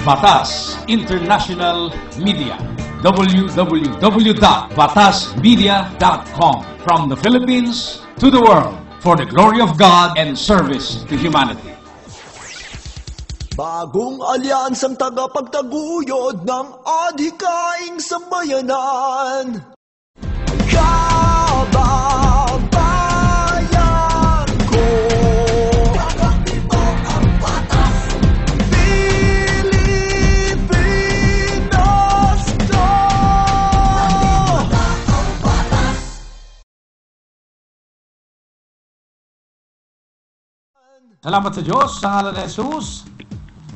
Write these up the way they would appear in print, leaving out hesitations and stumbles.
Batas International Media, www.batasmedia.com. From the Philippines to the world, for the glory of God and service to humanity. Bagong alyansang tagapagtaguyod ng adhikaing sambayanan. Kababayan ko, gagawin mo ang batas. Pilipinas to. Nandito ang batas. Salamat sa Diyos, sa ngalan ni Jesus.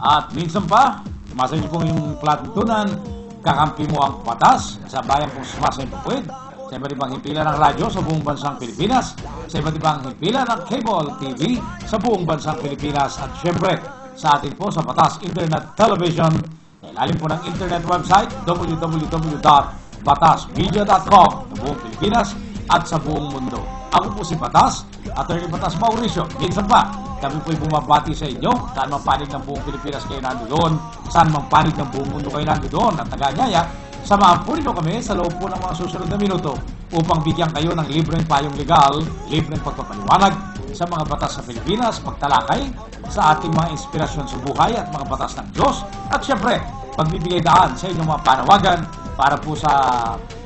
At minsan pa, sumasa niyo pong yung palatuntunan, kakampi mo ang batas, sa bayan pong sumasa yung puwid, sa iba't ibang himpilan ng radyo sa buong bansang Pilipinas, sa iba't ibang himpilan ng cable TV sa buong bansang Pilipinas, at syempre, sa atin po sa Batas Internet Television, ilalim po ng internet website, www.batasmedia.com sa buong Pilipinas at sa buong mundo. Ako po si Batas, Attorney Batas Mauricio. Minsan pa, kami po'y bumabati sa inyo. Saan mang panig ng buong Pilipinas kayo nandoon, saan mang panig ng buong mundo kayo nandoon at naganyaya, samahan po rin kami sa loob po ng mga susunod na minuto upang bigyan kayo ng libreng payong legal, libreng pagpapaliwanag sa mga batas sa Pilipinas, pagtalakay sa ating mga inspirasyon sa buhay at mga batas ng Diyos, at syempre, pagbibigay daan sa inyong mga panawagan para po sa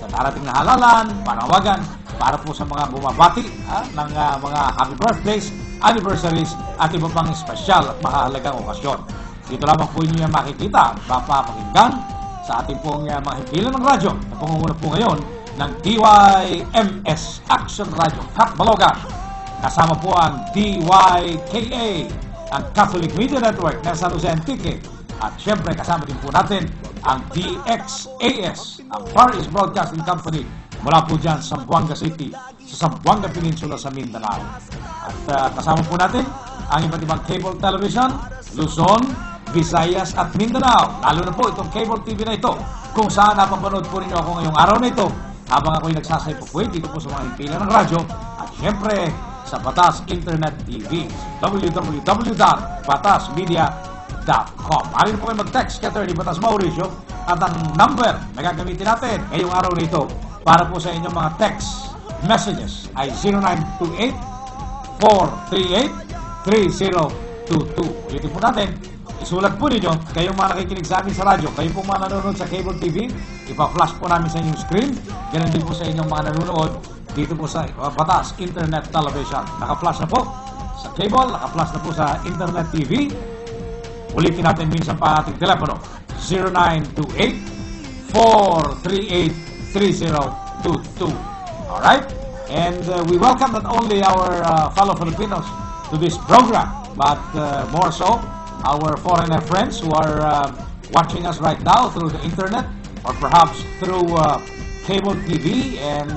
darating na halalan, panawagan para po sa mga bumabati ng mga happy birthdays, anniversaries at iba pang espesyal at mahalagang okasyon. Dito lamang po inyo yung makikita, mapapakinggan sa ating pong mga himpilan ng radyo na pangunguna po ngayon ng DYMS Action Radio Catbalogan. Kasama po ang DYKA, ang Catholic Media Network ng San Jose Antique. At syempre kasama din po natin ang DXAS, ang Far East Broadcasting Company mula po dyan sa Zamboanga City, sa Zamboanga Peninsula sa Mindanao. At kasama po natin ang iba't ibang cable television, Luzon, Visayas at Mindanao. Lalo na po itong cable TV na ito, kung saan napapanood po ninyo ako ngayong araw na ito habang ako'y nagsasay po po dito po sa mga himpilan ng radyo at syempre sa Batas Internet TV, www.batasmedia.com. Maaari po kayo mag-text kay Attorney Batas Mauricio at ang number na gagamitin natin ngayong araw na ito para po sa inyong mga text messages ay 0928-438-3022. Ulitin po natin, isulat po ninyo, kayong mga nakikinig sa amin sa radyo, kayo po mga nanonood sa cable TV, ipa-flash po namin sa inyong screen, ganun din po sa inyong mga nanonood dito po sa Batas Internet Television. Naka-flash na po sa cable, naka-flash na po sa Internet TV. Ulitin natin minsan pa ating telepono, 0928-438-3022. Alright? And we welcome not only our fellow Filipinos to this program, but more so, our foreigner friends who are watching us right now through the internet or perhaps through cable TV and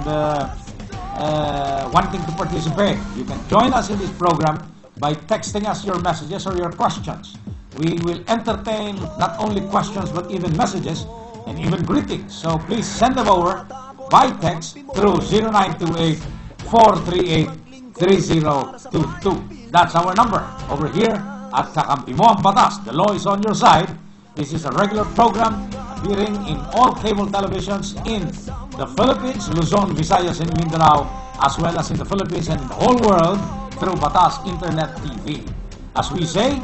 wanting to participate. You can join us in this program by texting us your messages or your questions. We will entertain not only questions but even messages and even greetings. So please send them over by text through 0928-438-3022. That's our number over here at Kakampi Mo ang Batas. The law is on your side. This is a regular program appearing in all cable televisions in the Philippines, Luzon, Visayas, and Mindanao, as well as in the Philippines and in the whole world through Batas Internet TV. As we say,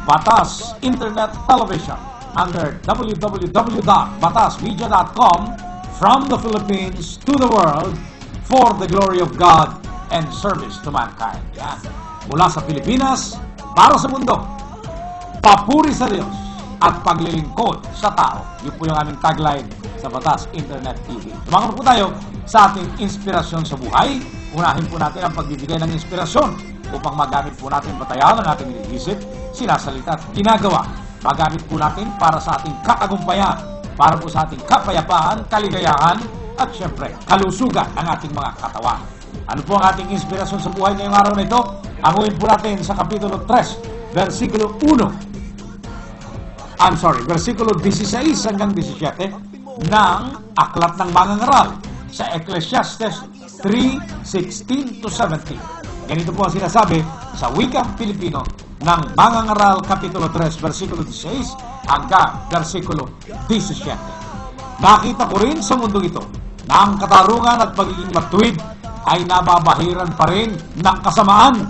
Batas Internet Television under www.batasmedia.com, from the Philippines to the world for the glory of God and service to mankind. Yan. Mula sa Pilipinas, para sa mundo, papuri sa Diyos at paglilingkod sa tao. Yun po yung aming tagline sa Batas Internet TV. Tumangan po tayo sa ating inspirasyon sa buhay. Unahin po natin ang pagbibigay ng inspirasyon upang magamit po natin batayan ang ating iniisip, sinasalita at ginagawa. Magamit po natin para sa ating katagumpayan, para po sa ating kapayapaan, kaligayahan, at syempre, kalusugan ng ating mga katawan. Ano po ang ating inspirasyon sa buhay ngayong araw na ito? Amuin po natin sa Kapitulo 3, versikulo 16 hanggang 17 ng Aklat ng Mangangaral. sa Ecclesiastes 3:16 to 17. Ganito po ang sinasabi sa wikang Pilipino ng Mangangaral Kapitulo 3, versikulo 16 hanggang versikulo 17. Nakita ko rin sa mundo ito na ang katarungan at pagiging matuwid ay nababahiran pa rin ng kasamaan.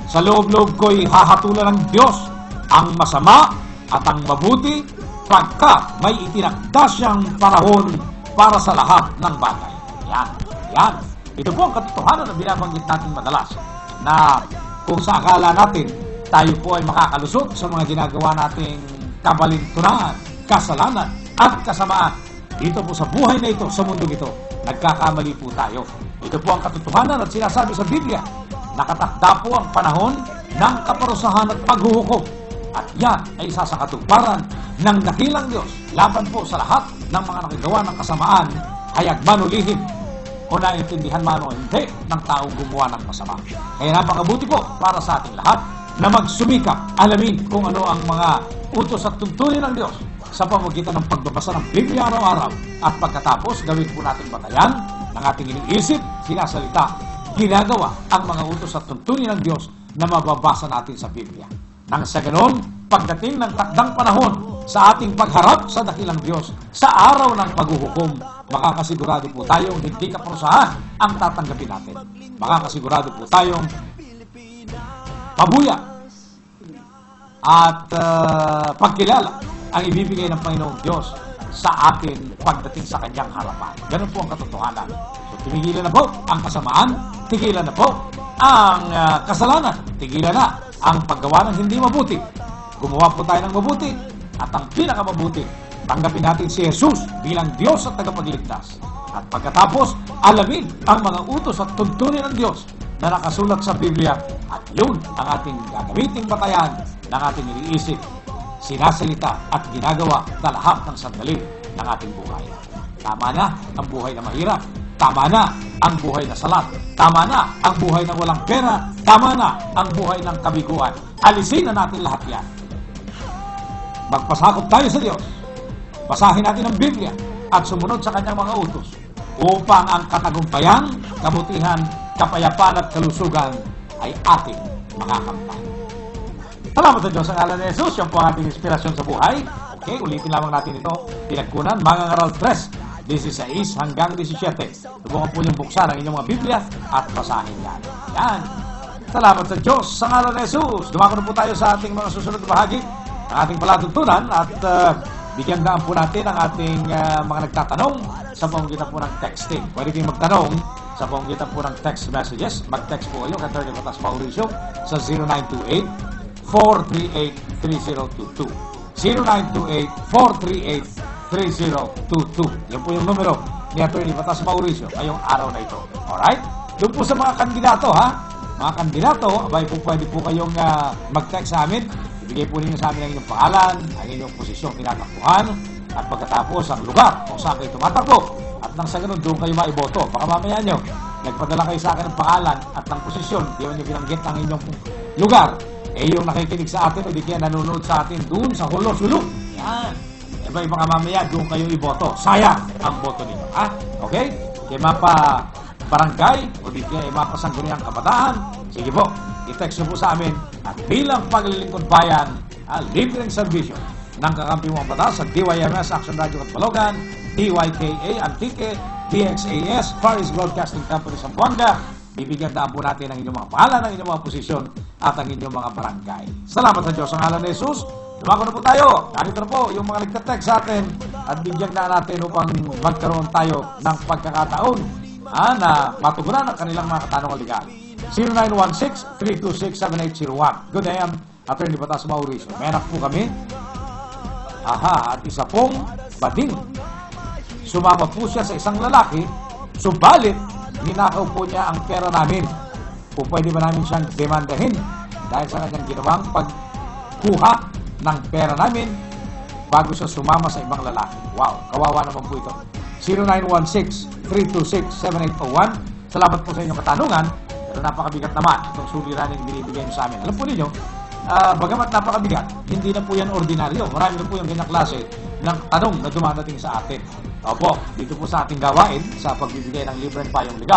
Sa loob-loob ko'y hahatulan ng Diyos ang masama at ang mabuti pagka may itinakda siyang panahon para sa lahat ng bagay. Yan. Ito po ang katotohanan na binabanggit natin madalas na kung sa akala natin tayo po ay makakalusot sa mga ginagawa nating kabalintunan, kasalanan at kasamaan. Dito po sa buhay na ito, sa mundo ito, nagkakamali po tayo. Ito po ang katotohanan at sinasabi sa Biblia. Nakatakda po ang panahon ng kaparusahan at paghuhukom. At yan ay isa sa katuparan ng dakilang Diyos laban po sa lahat ng mga nakagawa ng kasamaan, hayag man o lihim, o naintindihan man o hindi ng taong gumawa ng masama. Kaya napakabuti po para sa ating lahat na magsumikap, alamin kung ano ang mga utos at tuntunin ng Diyos sa pamamagitan ng pagbabasa ng Biblia araw-araw at pagkatapos gawin po natin batayan ng ating iniisip, sinasalita, ginagawa ang mga utos at tuntunin ng Diyos na mababasa natin sa Biblia. Nang sa ganon, pagdating ng takdang panahon sa ating pagharap sa dakilang Diyos sa araw ng paghuhukom, makakasigurado po tayong hindi kaparusahan ang tatanggapin natin. Makakasigurado po tayong pabuya at pagkilala ang ibibigay ng Panginoong Diyos sa atin pagdating sa kanyang harapan. Ganun po ang katotohanan. So, timigilan na po ang kasamaan, tigilan na po ang kasalanan, tigilan na ang paggawa ng hindi mabuti. Gumawa po tayo ng mabuti at ang pinakamabuti, tanggapin natin si Jesus bilang Diyos at tagapagligtas. At pagkatapos, alamin ang mga utos at tuntunin ng Diyos na nakasulat sa Biblia at yun ang ating gagamiting batayan ng ating iniisip, sinasalita at ginagawa sa lahat ng sandali ng ating buhay. Tama na ang buhay na mahirap. Tama na ang buhay na salat. Tama na ang buhay na walang pera. Tama na ang buhay ng kabiguan. Alisin na natin lahat yan. Magpasakop tayo sa Diyos. Basahin natin ang Biblia at sumunod sa kanyang mga utos upang ang katagumpayan, kabutihan, kapayapaan at kalusugan ay ating makakamtan. Salamat sa Diyos. Ang ngalan ni Jesus, yan po ang ating inspirasyon sa buhay. Okay, ulitin lamang natin ito. Pinagkunan, Mangangaral 3, 16 hanggang 17. Subukan po niyong buksan ang inyong mga Biblia at basahin yan. Yan. Salamat sa Diyos. Sa ngalan ni Jesus, dumako na po tayo sa ating mga susunod na bahagi ng ating palatuntunan at bigyan daan po natin ang ating mga nagtatanong sa pamamagitan po ng texting. Pwede kayong magtanong sa pamamagitan po ng text messages. Mag-text po kayo kay Atty. Batas Mauricio sa 0928-438-3022. 0928-438-3022. Yan po yung numero ni Atty. Batas Mauricio ngayong araw na ito. Alright? Doon po sa mga kandidato, ha? Mga kandidato, abay po pwede po kayong mag-text sa amin. Ibigay po ninyo sa amin ang inyong pangalan, ang inyong posisyong tinatakbuhan, at pagkatapos ang lugar kung saan kayo tumatakbo. At nang sa ganun, doon kayo maiboto. Baka mamaya nyo, nagpadala kayo sa akin ng pangalan at ng posisyon, di ba nyo binanggit ang inyong lugar. Eh yung nakikinig sa atin o di kaya nanonood sa atin doon sa Hulo-Sulo. Yan. Eh ba baka mamaya doon kayo iboto. Sayang ang boto ninyo. Ha? Okay? Kaya mapa barangay o di kaya mapasangguniang kabataan. Sige po, i-text nyo po sa amin at bilang paglilingkod bayan, libreng serbisyo ng kakampi mong batas sa DYMS Action Radio Katbalogan, DYKA Antique, DXAS, Far East Broadcasting Company sa Buanga. Bibigyan daan po natin ang inyong mga pangalan, ang inyong mga posisyon at ang inyong mga barangay. Salamat sa Diyos. Ang ngalan ni Jesus, lumako na po tayo. Narito na po yung mga nagtatext sa atin at bigyan na natin upang magkaroon tayo ng pagkakataon na matugunan ang kanilang mga katanungan legal. 0916-326-7801. Good day, Atty. Batas Mauricio. May anak po kami. At isa pong bading. Sumama po siya sa isang lalaki, subalit ninakaw po niya ang pera namin. Kung pwede ba namin siyang demandahin dahil sa kanyang ginawang pagkuha ng pera namin bago siya sumama sa ibang lalaki. Wow, kawawa naman po ito. 0916-326-7801. Salamat po sa inyong katanungan. Pero napakabigat naman itong suliraning binibigay niyo sa amin. Alam po ninyo, bagamat napakabigat, hindi na po yan ordinaryo. Marami na po yung ganyang klase ng tanong na dumadating sa atin. Opo, dito po sa ating gawain sa pagbibigay ng libreng payong legal.